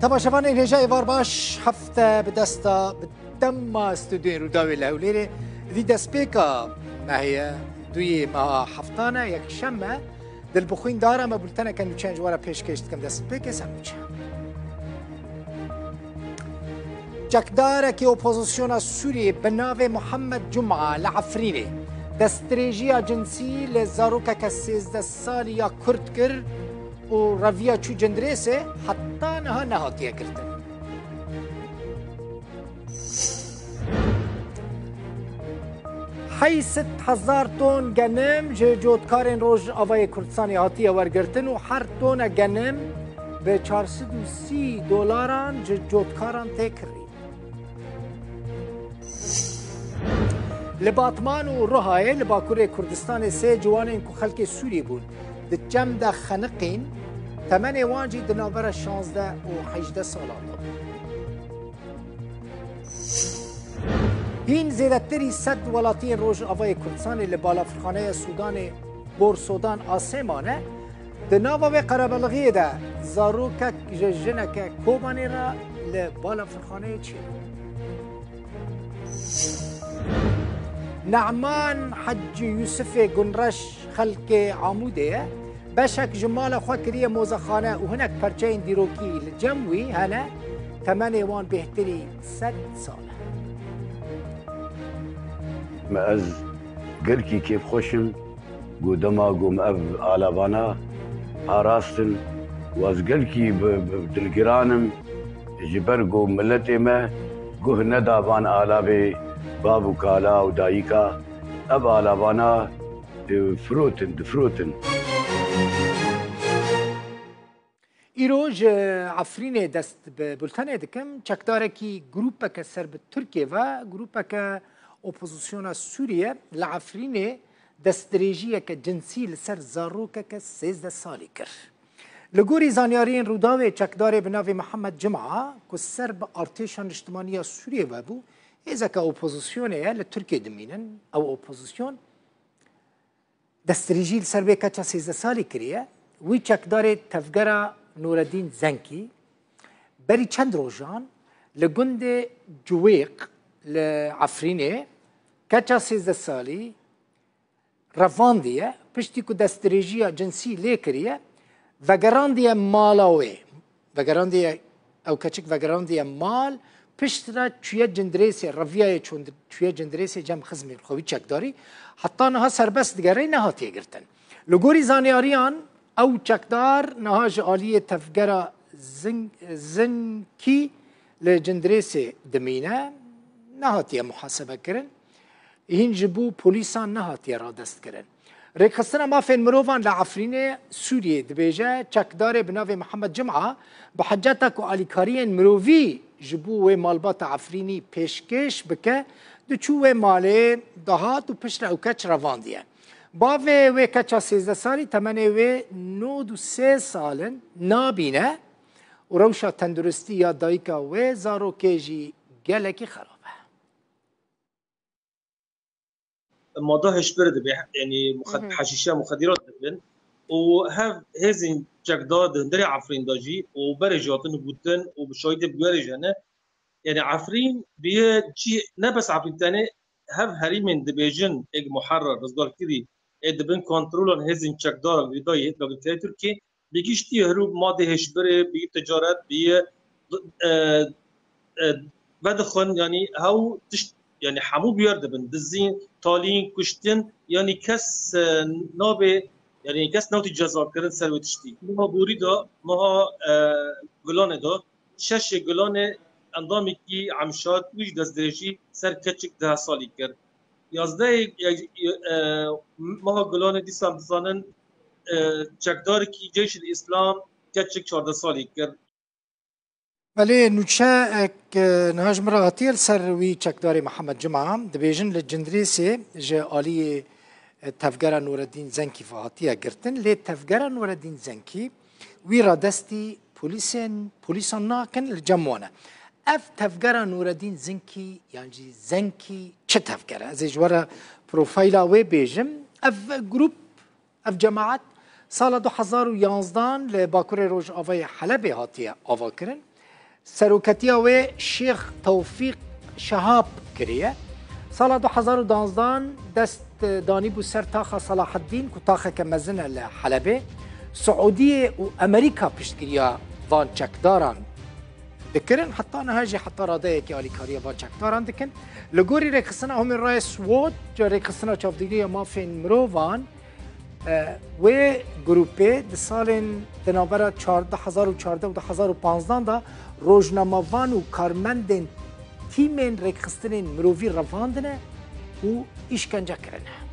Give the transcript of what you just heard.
تماشاوان رژه ایوار باش هفته به دستا دم استودیو روداوی لهولیره دی دست پیکا ماهی دوی ما هفتانه یک شنبه دل بخوین دارم و بولتنه کنو چنج وارا پیش کشت کم دست پیکه سموچه جکداره که اپوزیسیون سوریه به ناو محمد جمعه لعفرینه دستریجی جنسی لزاروکا که 13 سالی یا کرد کرد و رویا چو جندریسه حتی نها نهاتیه کردن. حیثت 1000 تن گنم جودکارین روز آوای کردستانی هاتیه ورگرتن و هر تن گنم به 430 دلاران جودکاران تکری. لباتمان و رهایه لباکور کردستان سه جوانین که خلق سوری بود د جم د خنقین تمن وانجی د نوبر 16 و 18 سالانه این زیادتری صد ولاتین روز آوای کردستان لبالافرخانه سودان بورسودان آسمانه د نوبه قربلغی ده زاروکک جنک کوبانی را لبالافرخانه چی نعمان حج يوسف قنرش خلق عموده بشك جمال خوكرية موزخانة وهناك برجين ديروكي الجموي هنا 8 وان بهتري 6 سالة ما از قركي كيف خوشم قدما قوم أب آلابانا آراستن واز قركي بدلقرانم جبر قوم ملتي ما قه ندابان آلابي بابو كالا ودايكا أبا لابانا دفروتن ایروج عفرین دست بولتنه دکم چکداره کی گروپا که سر به ترکیه و گروپا که اپوزیسیون سوریه لعفرین دستریجیه که جنسی لسر زاروکه که 13 سالی کر لگوری زانیارین روداوی چکداره بناوی محمد جمعه که سر به ارتشان اجتماعی سوریه و بو إذا كأوبوزيسيونية لتركيا دمينن أو أوبوزيسيون دستريجيل سربي كاتشا 13 سالي كريه ويتشك داري تفجرا نور الدين زنكي بري چند روجان لجند جويق لعفرينه كاتشا 13 سالي رافاندية بشتي كو دستريجيا جنسي ليكريه فجراندية مالاوي فجراندية أو كاتشك فجراندية مال پشترا چویا جندریسی رویای چویا جندریسی جم خزمی خوبی چک داری حتی نها سربست دیگری نهاتیه گرتن لگوری زانیاریان او چکدار نها جعالی تفگرا زنکی لجندریسی دمینه نهاتیه محاسبه کرن این جبو پولیسان نهاتیه را دست کرن ریکستنا مافین مروفان لعفرین سوریه دبیجه چکدار بناو محمد جمعه بحجتک و علیکارین مروفی جبو و مالبات عفرینی پیشکش بکه دو چو و ماله دهات و پشت او کچ رواندیه باوه و کچا 13 سالی تمنه و 93 سالن نابینه و روشا تندرستی یا دایکا و زاروکه جی گلکی خرابه موضوعش برده يعني حشيشه مخدرات دبن وهاف هزين جقداد هندري عفرين داجي وبرجاتن بوتن وبشايد بجارجانه يعني عفرين بيجي نبس عفرين تاني هاف هري من دبيجن اج محرر رزقال كذي دبن كنترول هزين جقدار اللي داي لو تركي بيجيش تي هروب ماده هشبره بي تجارت بي بدخن يعني هاو يعني حمو بيرد بن دزين تالين كشتن يعني كس نابه يعني كس نوتي جزاء كرن سروتشتي ما بوريدا ما غلانه دا شش غلانه اندامی کی عمشات ویش دسترشی سر کچک 10 سالی کرد 11 ما غلانه دیسان بزنن چکدار کی جیش الاسلام کچک 14 سالی کرد بله نوچه نهاج مراتیل سر وی چکداری محمد جمعه دبیجن لجندریسی جه آلی تفجر نور الدین زنکی فهاتیه گرتن لی تفجر نور الدین زنکی وی را دستی پولیسان ناکن لجمعانه اف تفجر نور الدین زنکی یعنی زنکی چه تفجره از جواره پروفایلا وی بیجم اف گروپ اف جماعت سال 2011 لباکور روز آوای حلب هاتیه آوا کرن سروکتیا و شیخ توفیق شهاب کریه سال 2012 دست دانی بو سر تاخ صلاح الدین کو تاخ که مزنه لحلبه سعودیه و امریکا پشتگیریا وان چکداران دکرن حتی نهاجی حتی راده که آلیکاریا وان چکداران دکن لگوری رکسنا همین رای سوود جا رکسنا چافدگیریا مافین مرووان و گروپه د سال دنابرا 2014 و 2015 دا روزنامه‌وان و کارمندین تیمین رکستنین مرووی رواندنه و işkence کرنه